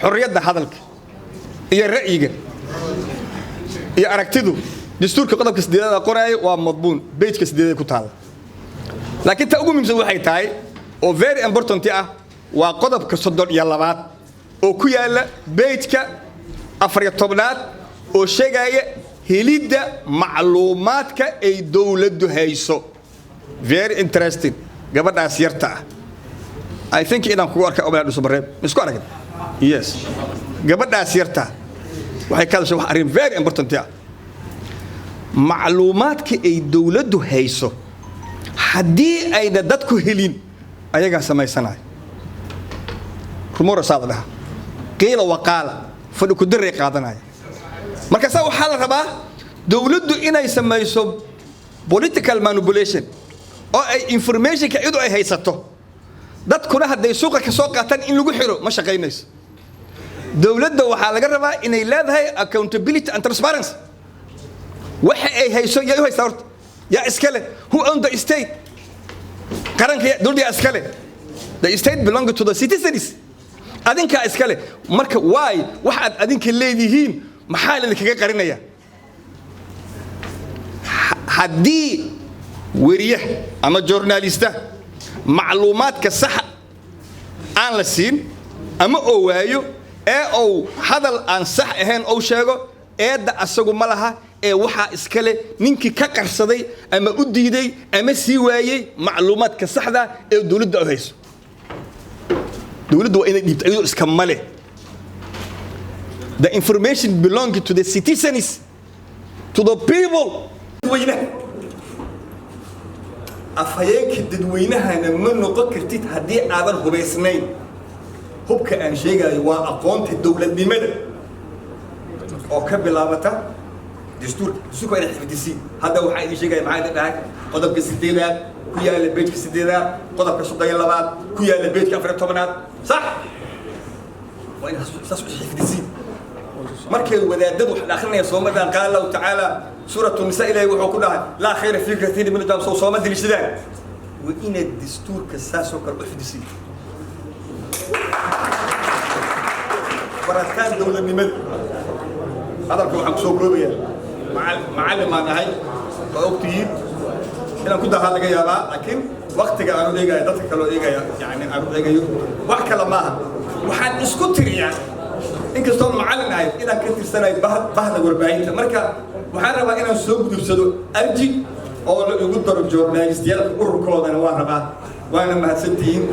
xorriyadda hadalka iyo ra'yiga iyo aragtidu dastuurka qodobka 8 qoraayo waa madbuun page-ka 8 ku taala laakiin ta ugu muhiimsan waxay tahay oo very important ah waa qodobka 32 oo ku yaala page-ka 14aad oo sheegaya helidda macluumaadka ay dawladdu hayso very interesting gabadhaas yarta ah I think inaan kugu arkay obaad usoo bareeb isku aragin yes gabadhaas yarta waxay ka hadashay wax arrin very important ah macluumaadka ay dawladdu hayso haddii ayna dadku helin ayagaa samaysanay rumor saadada qiila waqaala fadhi ku diray qaadanaya marka saa waxa la rabaa dawladdu inay samayso political manipulation oo ay information ka iyadu ay haysato dadkuna haday suuqa ka soo qaataan in lagu xiro ma shaqeynayso dawladda waxa laga rabaa inay leedahay accountability and transparency waxa ay hayso yaa haysta horta yaa iskale who own the state qaranka dawladda iskale the state belong to the citizens adinka iskale marka why waxaad adinka leedihiin maxaa la kaga qarinaya haddii wariye ama journalista macluumaadka sax aan la siin ama oo waayo ee oo hadal aan sax ahayn oo sheego eeda asagu ma laha ee waxa iskale ninkii ka qarsaday ama u diiday ama sii waayay macluumaadka saxda ee dawladda hayso dawladdu waa inay dhibto iyadoo iska male the information belongs to the citizens to the people afhayeenka dadweynahana ma noqon kartid haddii aadan hubaysnayn hubka aan sheegayo waa aqoonta dawladnimada oo ka bilaabata dastuurka inay xifdisiin hadda waxaa idin sheegaya maxaa idin dhahay qodobka 8aad ku yaala page-ka 8aad qodobka 32aad ku yaala page-ka 14aad sax waa inaad saas u xifdisiin markay wadaadadu wax akhrinaya soomadan qaal Allah ta'ala suuratu nisaa ilaahay wuxuu ku dhahay la khayra fi kathirin min al-dam soomad dilishadaan wa ina dastuurka saas oo kale u xifdisiin barataan dawladnimada hadalka waxaan ku soo koobaya macallin aan ahay oo ogtihiin inaan ku dahaa laga yaabaa laakiin waqtiga aan u eegayo dadka kale oo eegaya yani aan u eegayo wax kale maaha waxaan isku tiriyaa inkastoo macallin ahay inaan ka tirsanahay bahda warbaahinta marka waxaan rabaa inaan soo gudubsado arji oo la ugu daro journalistiyada ururkoodana waan rabaa waana mahadsantihiin